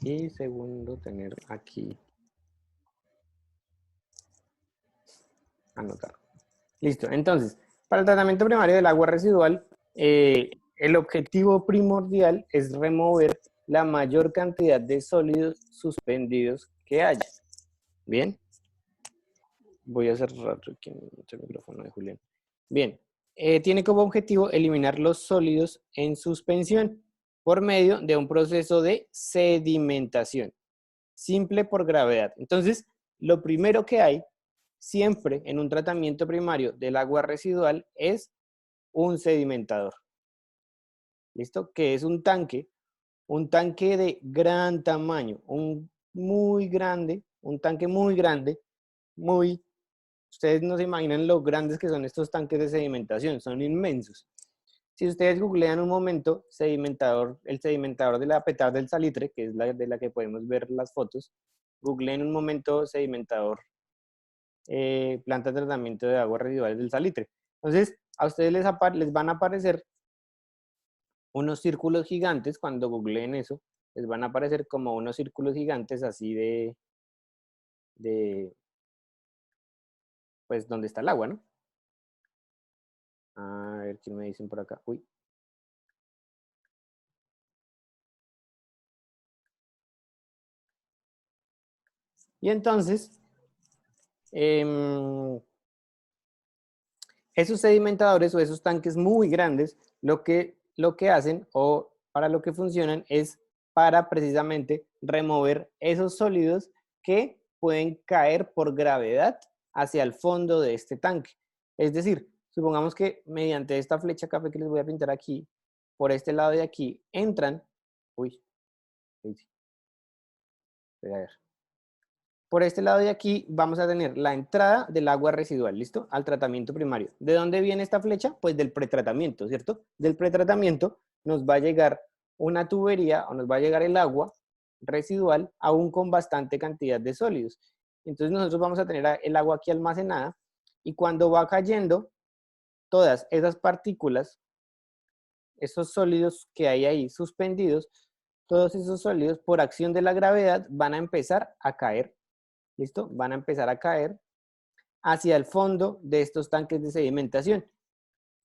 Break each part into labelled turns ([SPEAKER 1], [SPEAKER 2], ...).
[SPEAKER 1] Y segundo, tener aquí, anotar. Listo, entonces, para el tratamiento primario del agua residual, el objetivo primordial es remover la mayor cantidad de sólidos suspendidos que haya. Bien, voy a cerrar aquí el micrófono de Julián. Bien, tiene como objetivo eliminar los sólidos en suspensión por medio de un proceso de sedimentación, simple por gravedad. Entonces, lo primero que hay siempre en un tratamiento primario del agua residual es un sedimentador. ¿Listo? Que es un tanque de gran tamaño, un tanque muy grande, muy, ustedes no se imaginan lo grandes que son estos tanques de sedimentación, son inmensos. Si ustedes googlean un momento sedimentador, el sedimentador de la Petard del Salitre, que es la de la que podemos ver las fotos, googleen un momento sedimentador, planta de tratamiento de aguas residuales del Salitre. Entonces, a ustedes les van a aparecer unos círculos gigantes, cuando googleen eso, les van a aparecer como unos círculos gigantes así de pues, donde está el agua, ¿no? A ver, ¿qué me dicen por acá? Uy. Y entonces, esos sedimentadores o esos tanques muy grandes, lo que hacen o para lo que funcionan es para precisamente remover esos sólidos que pueden caer por gravedad hacia el fondo de este tanque. Es decir, supongamos que mediante esta flecha café que les voy a pintar aquí, por este lado de aquí, entran, uy, a ver. Por este lado de aquí vamos a tener la entrada del agua residual, ¿listo? Al tratamiento primario. ¿De dónde viene esta flecha? Pues del pretratamiento, ¿cierto? Del pretratamiento nos va a llegar una tubería o nos va a llegar el agua residual aún con bastante cantidad de sólidos. Entonces nosotros vamos a tener el agua aquí almacenada y cuando va cayendo todas esas partículas, esos sólidos que hay ahí suspendidos, todos esos sólidos por acción de la gravedad van a empezar a caer. ¿Listo? Van a empezar a caer hacia el fondo de estos tanques de sedimentación.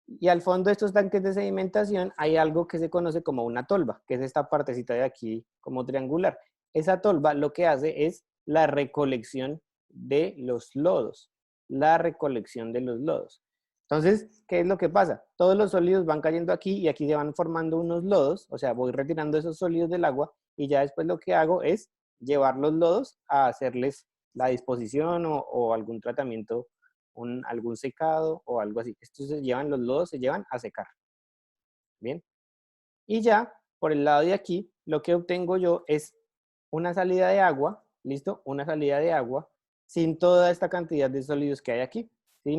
[SPEAKER 1] Y al fondo de estos tanques de sedimentación hay algo que se conoce como una tolva, que es esta partecita de aquí como triangular. Esa tolva lo que hace es la recolección de los lodos, la recolección de los lodos. Entonces, ¿qué es lo que pasa? Todos los sólidos van cayendo aquí y aquí se van formando unos lodos, o sea, voy retirando esos sólidos del agua y ya después lo que hago es llevar los lodos a hacerles la disposición o algún tratamiento, algún secado o algo así. Estos se llevan, los lodos se llevan a secar. Bien. Y ya, por el lado de aquí, lo que obtengo yo es una salida de agua, ¿listo? Una salida de agua sin toda esta cantidad de sólidos que hay aquí, ¿sí?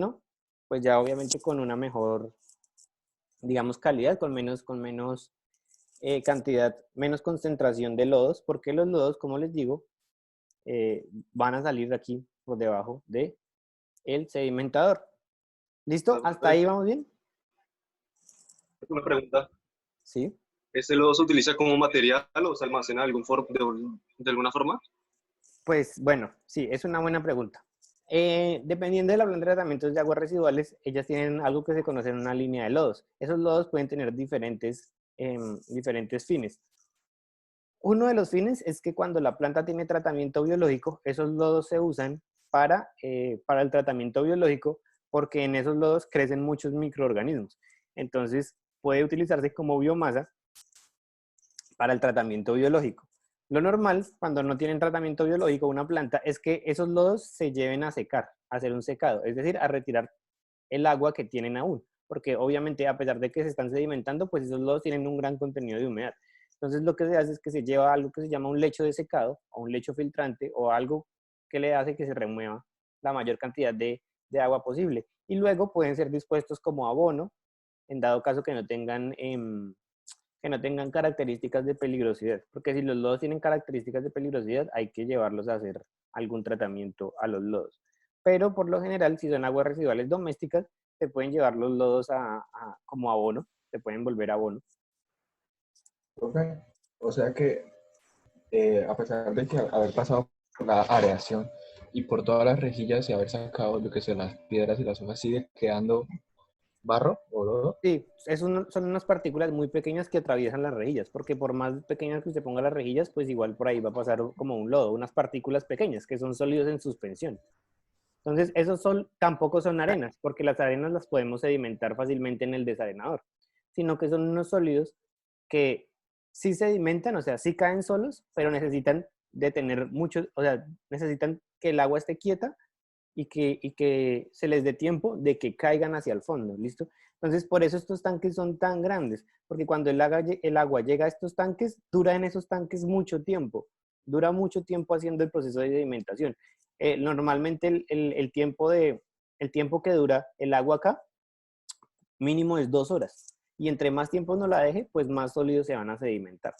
[SPEAKER 1] Pues ya obviamente con una mejor, digamos, calidad, con menos cantidad, menos concentración de lodos, porque los lodos, como les digo, van a salir aquí por debajo de el sedimentador. ¿Listo? ¿Hasta ahí vamos bien?
[SPEAKER 2] Una pregunta.
[SPEAKER 1] Sí.
[SPEAKER 2] ¿Este lodo se utiliza como material o se almacena de alguna forma?
[SPEAKER 1] Pues bueno, sí, es una buena pregunta. Dependiendo de la planta de tratamientos de aguas residuales, ellas tienen algo que se conoce en una línea de lodos. Esos lodos pueden tener diferentes fines. Uno de los fines es que cuando la planta tiene tratamiento biológico, esos lodos se usan para el tratamiento biológico porque en esos lodos crecen muchos microorganismos. Entonces, puede utilizarse como biomasa para el tratamiento biológico. Lo normal, cuando no tienen tratamiento biológico una planta, es que esos lodos se lleven a secar, a hacer un secado, es decir, a retirar el agua que tienen aún, porque obviamente a pesar de que se están sedimentando, pues esos lodos tienen un gran contenido de humedad. Entonces lo que se hace es que se lleva algo que se llama un lecho de secado o un lecho filtrante o algo que le hace que se remueva la mayor cantidad de agua posible. Y luego pueden ser dispuestos como abono, en dado caso que no tengan características de peligrosidad, porque si los lodos tienen características de peligrosidad, hay que llevarlos a hacer algún tratamiento a los lodos. Pero por lo general, si son aguas residuales domésticas, se pueden llevar los lodos como abono, se pueden volver abono.
[SPEAKER 3] Ok. O sea que a pesar de que haber pasado por la areación y por todas las rejillas y haber sacado, lo que sé, las piedras y las hojas, sigue quedando barro o lodo.
[SPEAKER 1] Sí, son unas partículas muy pequeñas que atraviesan las rejillas, porque por más pequeñas que usted ponga las rejillas, pues igual por ahí va a pasar como un lodo, unas partículas pequeñas que son sólidos en suspensión. Entonces, tampoco son arenas, porque las arenas las podemos sedimentar fácilmente en el desarenador, sino que son unos sólidos que sí sedimentan, o sea, sí caen solos, pero necesitan de tener mucho, o sea, necesitan que el agua esté quieta y que se les dé tiempo de que caigan hacia el fondo, ¿listo? Entonces, por eso estos tanques son tan grandes, porque cuando el agua llega a estos tanques, dura en esos tanques mucho tiempo, dura mucho tiempo haciendo el proceso de sedimentación. Normalmente el tiempo que dura el agua acá, mínimo es 2 horas, y entre más tiempo no la deje, pues más sólidos se van a sedimentar.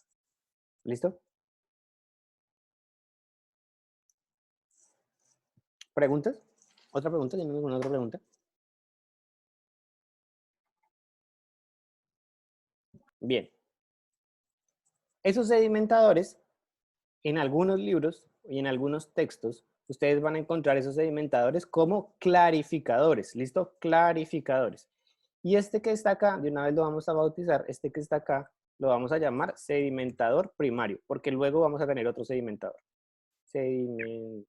[SPEAKER 1] ¿Listo? ¿Preguntas? ¿Otra pregunta? ¿Tienen alguna otra pregunta? Bien. Esos sedimentadores, en algunos libros y en algunos textos, ustedes van a encontrar esos sedimentadores como clarificadores. ¿Listo? Clarificadores. Y este que está acá, de una vez lo vamos a bautizar, este que está acá, lo vamos a llamar sedimentador primario, porque luego vamos a tener otro sedimentador. Sedimentador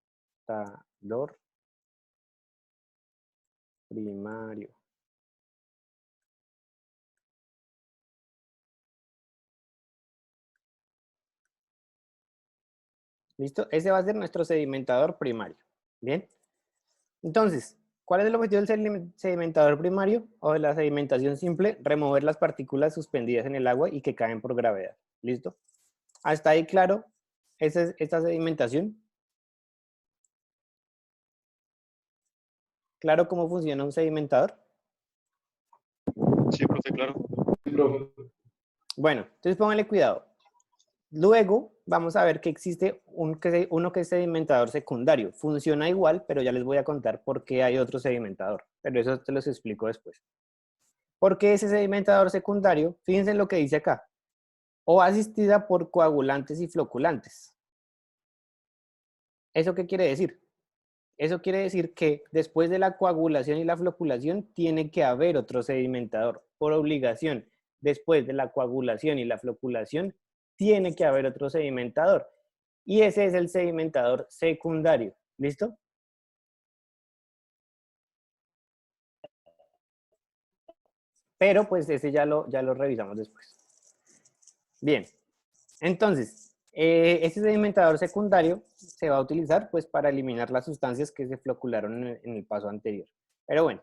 [SPEAKER 1] primario. ¿Listo? Ese va a ser nuestro sedimentador primario. Bien. Entonces, ¿cuál es el objetivo del sedimentador primario o de la sedimentación simple? Remover las partículas suspendidas en el agua y que caen por gravedad. ¿Listo? ¿Hasta ahí claro esta sedimentación? ¿Claro cómo funciona un sedimentador?
[SPEAKER 2] Sí, profe, claro.
[SPEAKER 1] Bueno, entonces póngale cuidado. Luego vamos a ver que existe uno que es sedimentador secundario. Funciona igual, pero ya les voy a contar por qué hay otro sedimentador. Pero eso te los explico después. ¿Por qué ese sedimentador secundario? Fíjense en lo que dice acá. O asistida por coagulantes y floculantes. ¿Eso qué quiere decir? Eso quiere decir que después de la coagulación y la floculación tiene que haber otro sedimentador. Por obligación, después de la coagulación y la floculación, tiene que haber otro sedimentador. Y ese es el sedimentador secundario. ¿Listo? Pero pues ese ya lo revisamos después. Bien, entonces, este sedimentador secundario se va a utilizar pues para eliminar las sustancias que se flocularon en el paso anterior. Pero bueno,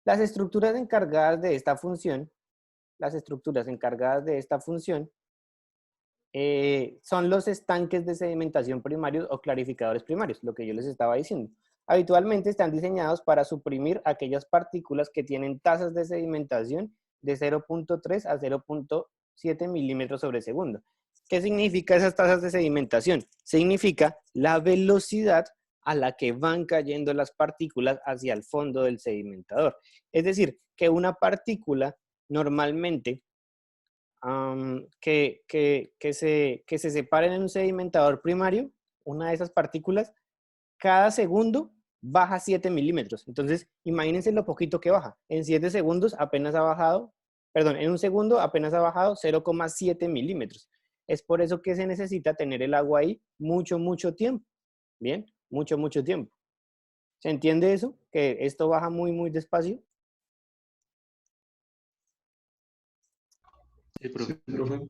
[SPEAKER 1] las estructuras encargadas de esta función, son los estanques de sedimentación primarios o clarificadores primarios, lo que yo les estaba diciendo. Habitualmente están diseñados para suprimir aquellas partículas que tienen tasas de sedimentación de 0.3 a 0.7 milímetros sobre segundo. ¿Qué significa esas tasas de sedimentación? Significa la velocidad a la que van cayendo las partículas hacia el fondo del sedimentador. Es decir, que una partícula normalmente que se separen en un sedimentador primario, una de esas partículas, cada segundo baja 7 milímetros. Entonces, imagínense lo poquito que baja. En 7 segundos apenas ha bajado, perdón, en un segundo apenas ha bajado 0,7 milímetros. Es por eso que se necesita tener el agua ahí mucho, mucho tiempo. Bien, mucho, mucho tiempo. ¿Se entiende eso? Que esto baja muy, muy despacio.
[SPEAKER 2] Sí, profe.
[SPEAKER 3] Sí, profe.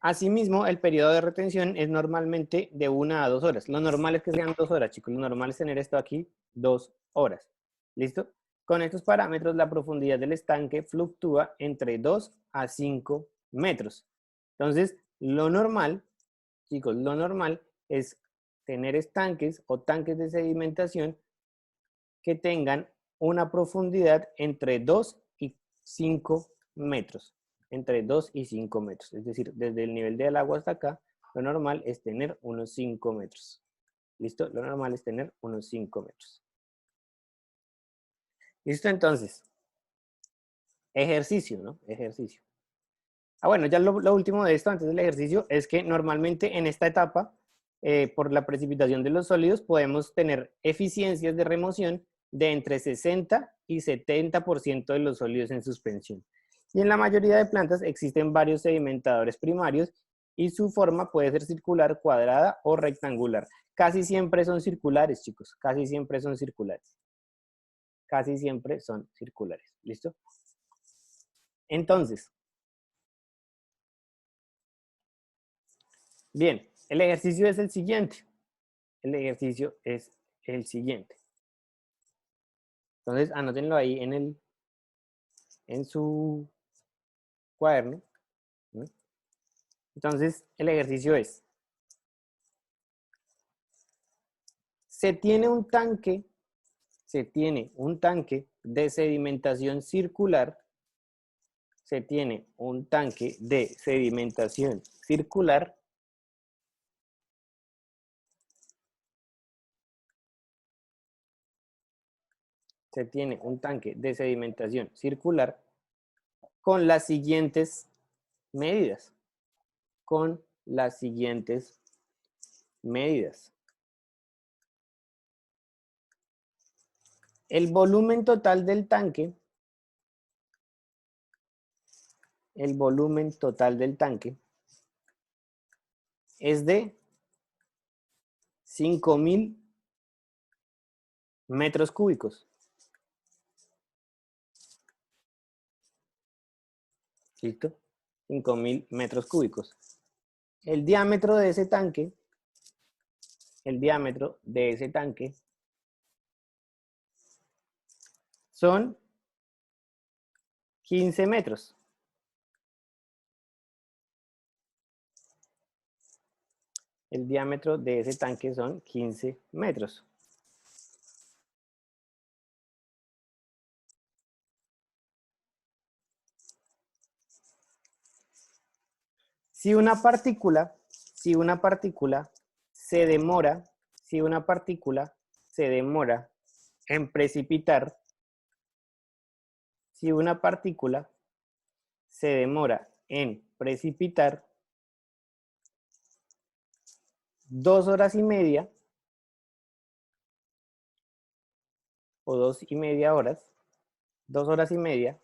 [SPEAKER 1] Asimismo, el periodo de retención es normalmente de 1 a 2 horas. Lo normal es que sean 2 horas, chicos. Lo normal es tener esto aquí 2 horas. ¿Listo? Con estos parámetros, la profundidad del estanque fluctúa entre 2 a 5 metros. Entonces, lo normal, chicos, lo normal es tener estanques o tanques de sedimentación que tengan una profundidad entre 2 y 5 metros. Entre 2 y 5 metros. Es decir, desde el nivel del agua hasta acá, lo normal es tener unos 5 metros. ¿Listo? Lo normal es tener unos 5 metros. ¿Listo? Entonces, ejercicio, ¿no? Ejercicio. Bueno, ya lo último de esto, antes del ejercicio, es que normalmente en esta etapa por la precipitación de los sólidos, podemos tener eficiencias de remoción de entre 60 y 70% de los sólidos en suspensión. Y en la mayoría de plantas existen varios sedimentadores primarios y su forma puede ser circular, cuadrada o rectangular. Casi siempre son circulares, chicos. Casi siempre son circulares. Casi siempre son circulares. ¿Listo? Entonces, bien, el ejercicio es el siguiente. El ejercicio es el siguiente. Entonces, anótenlo ahí en su cuaderno, ¿no? Entonces, el ejercicio es, se tiene un tanque de sedimentación circular, se tiene un tanque de sedimentación circular se tiene un tanque de sedimentación circular con las siguientes medidas. Con las siguientes medidas. El volumen total del tanque, es de 5.000 metros cúbicos. ¿Listo? 5.000 metros cúbicos. El diámetro de ese tanque, son 15 metros. El diámetro de ese tanque son 15 metros. Si una partícula se demora en precipitar, si una partícula se demora en precipitar 2 horas y media o 2,5 horas, 2 horas y media,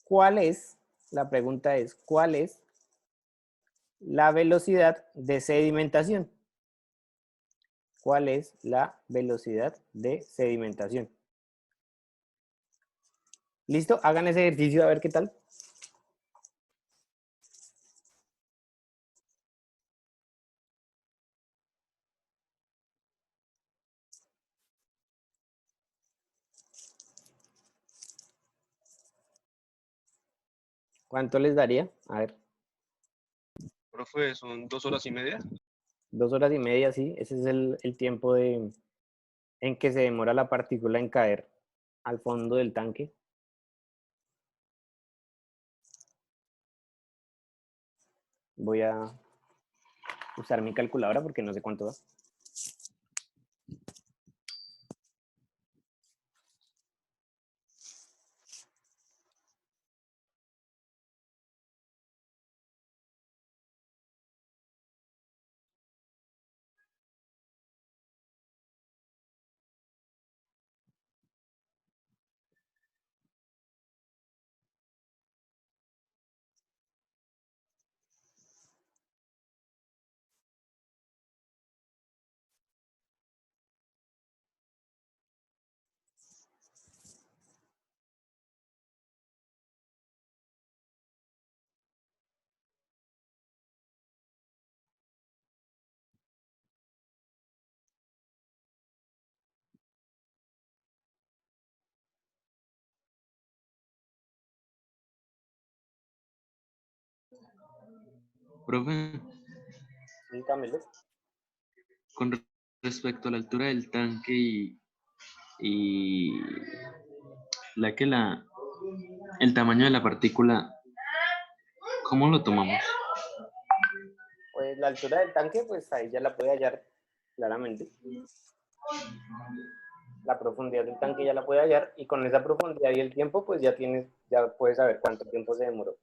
[SPEAKER 1] ¿cuál es? La pregunta es, ¿cuál es la velocidad de sedimentación? ¿Cuál es la velocidad de sedimentación? ¿Listo? Hagan ese ejercicio a ver qué tal. ¿Cuánto les daría? A ver,
[SPEAKER 2] Profe, son 2 horas y media.
[SPEAKER 1] 2 horas y media, sí. Ese es el tiempo en que se demora la partícula en caer al fondo del tanque. Voy a usar mi calculadora porque no sé cuánto da.
[SPEAKER 4] Profe,
[SPEAKER 1] Sí, Camilo.
[SPEAKER 4] con respecto a la altura del tanque y el tamaño de la partícula, ¿cómo lo tomamos?
[SPEAKER 1] Pues la altura del tanque, pues ahí ya la puede hallar claramente. La profundidad del tanque ya la puede hallar y con esa profundidad y el tiempo, pues ya puedes saber cuánto tiempo se demoró.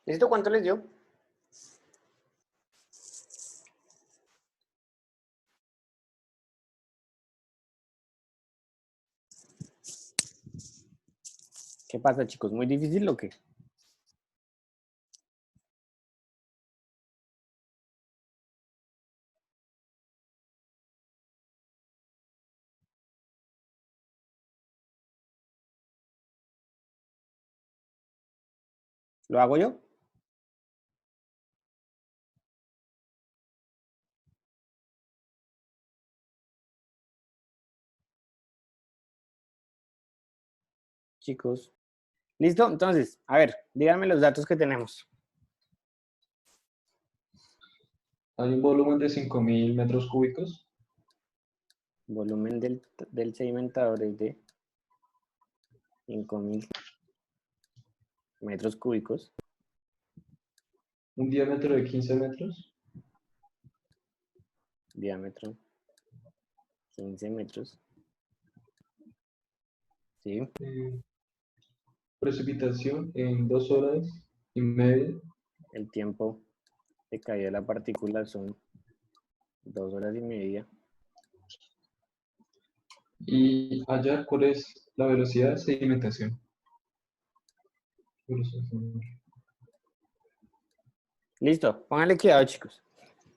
[SPEAKER 1] ¿Listo? ¿Cuánto les dio? ¿Qué pasa, chicos? ¿Muy difícil o qué? ¿Lo hago yo? Chicos. ¿Listo? Entonces, a ver, díganme los datos que tenemos.
[SPEAKER 3] Hay un volumen de 5.000 metros cúbicos.
[SPEAKER 1] Volumen del sedimentador es de 5.000 metros cúbicos.
[SPEAKER 3] Un diámetro de 15 metros.
[SPEAKER 1] Diámetro 15 metros. Sí.
[SPEAKER 3] Precipitación en 2 horas y media.
[SPEAKER 1] El tiempo de caída de la partícula son 2 horas y media.
[SPEAKER 3] Y allá, ¿cuál es la velocidad de sedimentación?
[SPEAKER 1] Listo, pónganle cuidado, chicos.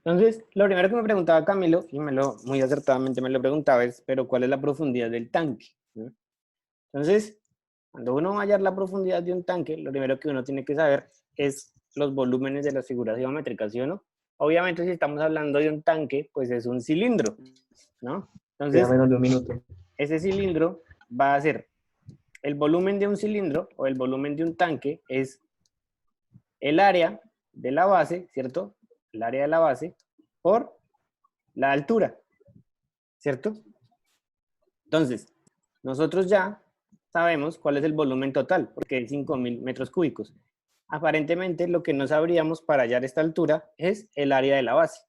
[SPEAKER 1] Entonces, lo primero que me preguntaba Camilo, y muy acertadamente me lo preguntaba, es, pero ¿cuál es la profundidad del tanque? ¿No? Entonces, cuando uno va a hallar la profundidad de un tanque, lo primero que uno tiene que saber es los volúmenes de las figuras geométricas, ¿sí o no? Obviamente, si estamos hablando de un tanque, pues es un cilindro, ¿no?
[SPEAKER 3] Queda
[SPEAKER 1] Entonces,
[SPEAKER 3] menos de un minuto.
[SPEAKER 1] ese cilindro va a ser el volumen de un cilindro o el volumen de un tanque es el área de la base, ¿cierto? El área de la base por la altura, ¿cierto? Entonces, nosotros ya sabemos cuál es el volumen total, porque es 5.000 metros cúbicos. Aparentemente, lo que no sabríamos para hallar esta altura es el área de la base.